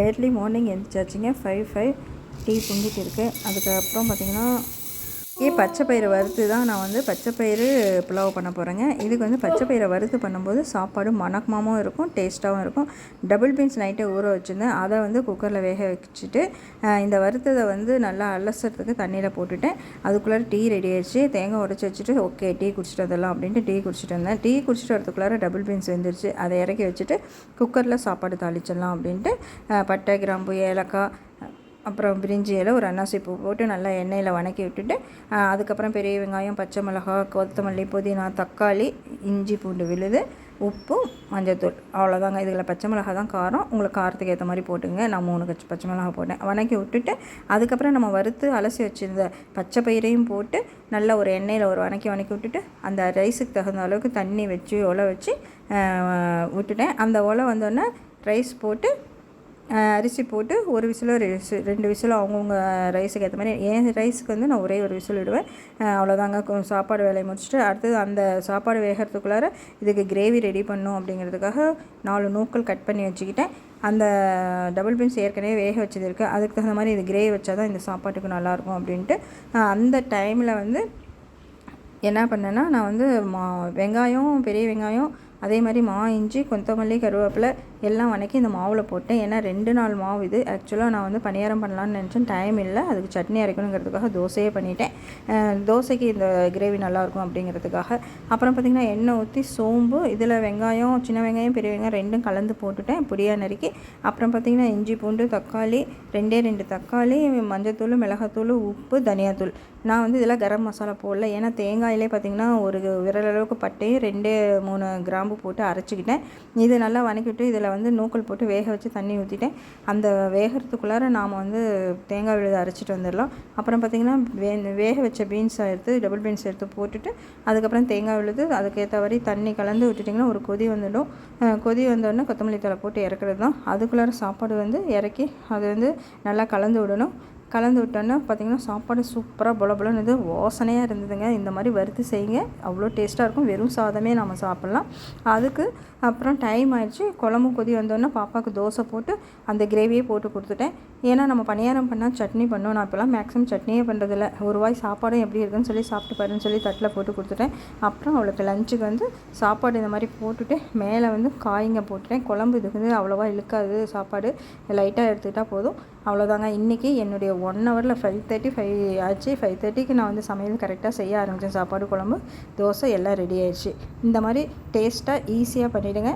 Early morning எழுந்திரிச்சாச்சுங்க. 5 tea பொங்கிட்டு இருக்குது. அதுக்கப்புறம் பார்த்திங்கன்னா பச்சை பயிரை வறுத்து தான் நான் வந்து பச்சை பயிறு புலாவ் பண்ண போகிறேங்க. இதுக்கு வந்து பச்சை பயிரை வறுத்து பண்ணும்போது சாப்பாடு மணக்கமாகவும் இருக்கும், டேஸ்ட்டாகவும் இருக்கும். டபுள் பீன்ஸ் நைட்டே ஊற வச்சுருந்தேன். அதை வந்து குக்கரில் வேக வச்சுட்டு இந்த வறுத்ததை வந்து நல்லா அலசறதுக்கு தண்ணியில் போட்டுட்டேன். அதுக்குள்ளார டீ ரெடி ஆயிடுச்சு. தேங்காய் உடச்சி வச்சுட்டு ஓகே டீ குடிச்சிட்டு வந்துடலாம் அப்படின்ட்டு டீ குடிச்சிட்டு வந்தேன். டீ குடிச்சிட்டு வரதுக்குள்ளார டபுள் பீன்ஸ் வெந்துருச்சு. அதை இறக்கி வச்சுட்டு குக்கரில் சாப்பாடு தாளிச்சிடலாம் அப்படின்ட்டு பட்டை, கிராம்பு, ஏலக்காய், அப்புறம் பிரிஞ்சி இலை, ஒரு அன்னாசி பூ போட்டு நல்லா எண்ணெயில் வணக்கி விட்டுட்டு அதுக்கப்புறம் பெரிய வெங்காயம், பச்சை மிளகாய், கொத்தமல்லி, புதினா, தக்காளி, இஞ்சி பூண்டு விழுது, உப்பு, மஞ்சள்தூள், அவ்வளோதாங்க. இதில் பச்சை மிளகாய் தான் காரம், உங்களுக்கு காரத்துக்கு ஏற்ற மாதிரி போட்டுங்க. நான் 3 பச்சை மிளகாய் போட்டேன். வணக்கி விட்டுட்டு அதுக்கப்புறம் நம்ம வறுத்து அலசி வச்சுருந்த பச்சை பயிரையும் போட்டு நல்லா ஒரு எண்ணெயில் ஒரு வணக்கி விட்டுட்டு அந்த ரைஸுக்கு தகுந்த அளவுக்கு தண்ணி வச்சு ஒலை வச்சு விட்டுட்டேன். அந்த ஒலை வந்தோடனே ரைஸ் போட்டு அரிசி போட்டு ஒரு விசிலோ 2 விசிலோ அவங்கவுங்க ரைஸுக்கு ஏற்ற மாதிரி. என் ரைஸுக்கு வந்து நான் ஒரே ஒரு விசில் விடுவேன், அவ்வளோதாங்க. சாப்பாடு வேலையை முடிச்சுட்டு அடுத்தது அந்த சாப்பாடு வேகிறதுக்குள்ளார இதுக்கு கிரேவி ரெடி பண்ணும் அப்படிங்கிறதுக்காக 4 நூக்கல் கட் பண்ணி வச்சுக்கிட்டேன். அந்த டபுள் பீன்ஸ் ஏற்கனவே வேக வச்சது இருக்குது, அதுக்கு தகுந்த மாதிரி இது கிரேவி வச்சா தான் இந்த சாப்பாட்டுக்கு நல்லாயிருக்கும் அப்படின்ட்டு அந்த டைமில் வந்து என்ன பண்ணேன்னா, நான் வந்து வெங்காயம், பெரிய வெங்காயம், அதே மாதிரி இஞ்சி, கொத்தமல்லி, கருவேப்பிலை எல்லாம் வணக்கி இந்த மாவில் போட்டேன். ஏன்னா 2 நாள் மாவு இது. ஆக்சுவலாக நான் வந்து பணியாரம் பண்ணலான்னு நினச்சேன், டைம் இல்லை. அதுக்கு சட்னி அரைக்கணுங்கிறதுக்காக தோசையே பண்ணிட்டேன். தோசைக்கு இந்த கிரேவி நல்லாயிருக்கும் அப்படிங்கிறதுக்காக. அப்புறம் பார்த்திங்கன்னா எண்ணெய் ஊற்றி சோம்பு, இதில் வெங்காயம், சின்ன வெங்காயம், பெரிய வெங்காயம் 2ம் கலந்து போட்டுட்டேன் பொடியாக நறுக்கி. அப்புறம் பார்த்திங்கன்னா இஞ்சி பூண்டு, தக்காளி, 2 தக்காளி, மஞ்சத்தூள், மிளகாத்தூள், உப்பு, தனியாத்தூள். நான் வந்து இதில் கரம் மசாலா போடல, ஏன்னா தேங்காயிலே பார்த்திங்கன்னா ஒரு விரல் அளவுக்கு பட்டையும் 2-3 கிராம்பு போட்டு அரைச்சிக்கிட்டேன். இது நல்லா வணக்கிவிட்டு இதில் வந்து நூக்கல் போட்டு வேக வச்சு தண்ணி ஊற்றிட்டேன். அந்த வேகிறதுக்குள்ளார நாம் வந்து தேங்காய் விழுது அரைச்சிட்டு வந்துடலாம். அப்புறம் பார்த்திங்கன்னா வேக வச்ச பீன்ஸை எடுத்து டபுள் பீன்ஸ் எடுத்து போட்டுட்டு அதுக்கப்புறம் தேங்காய் விழுது அதுக்கேற்ற வரை தண்ணி கலந்து விட்டுட்டிங்கன்னா ஒரு கொதி வந்துடும். கொதி வந்தோடனே கொத்தமல்லி தழை போட்டு இறக்குறது தான். அதுக்குள்ளார சாப்பாடு வந்து இறக்கி அது வந்து நல்லா கலந்து விடணும். கலந்து விட்டோன்னா பார்த்திங்கன்னா சாப்பாடு சூப்பராக பொலன்னு இது வாசனையாக இருந்ததுங்க. இந்த மாதிரி வறுத்து செய்யுங்க, அவ்வளோ டேஸ்ட்டாக இருக்கும். வெறும் சாதமே நம்ம சாப்பிட்லாம். அதுக்கு அப்புறம் டைம் ஆயிடுச்சு. குழம்பு கொதி வந்தோடனே பாப்பாவுக்கு தோசை போட்டு அந்த கிரேவியே போட்டு கொடுத்துட்டேன். ஏன்னா நம்ம பணியாரம் பண்ணால் சட்னி பண்ணோம். நான் இப்போலாம் மேக்ஸிமம் சட்னியே பண்ணுறதில்ல. ஒரு வாய் சாப்பாடும் எப்படி இருக்குன்னு சொல்லி சாப்பிட்டு பாருன்னு சொல்லி தட்டில் போட்டு கொடுத்துட்டேன். அப்புறம் அவளுக்கு லஞ்சுக்கு வந்து சாப்பாடு இந்த மாதிரி போட்டுட்டு மேலே வந்து காய்ங்க போட்டுட்டேன். குழம்பு இதுக்கு வந்து அவ்வளோவா இழுக்காது, சாப்பாடு லைட்டாக எடுத்துக்கிட்டால் போதும். அவ்வளோதாங்க. இன்றைக்கி என்னுடைய 1 ஹவரில் 5:30 ஆச்சு. 5:30க்கு நான் வந்து சமையல் கரெக்டாக செய்ய ஆரம்பித்தேன். சாப்பாடு, குழம்பு, தோசை எல்லாம் ரெடி ஆயிடுச்சு. இந்த மாதிரி டேஸ்ட்டாக ஈஸியாக பண்ணிவிடுங்க.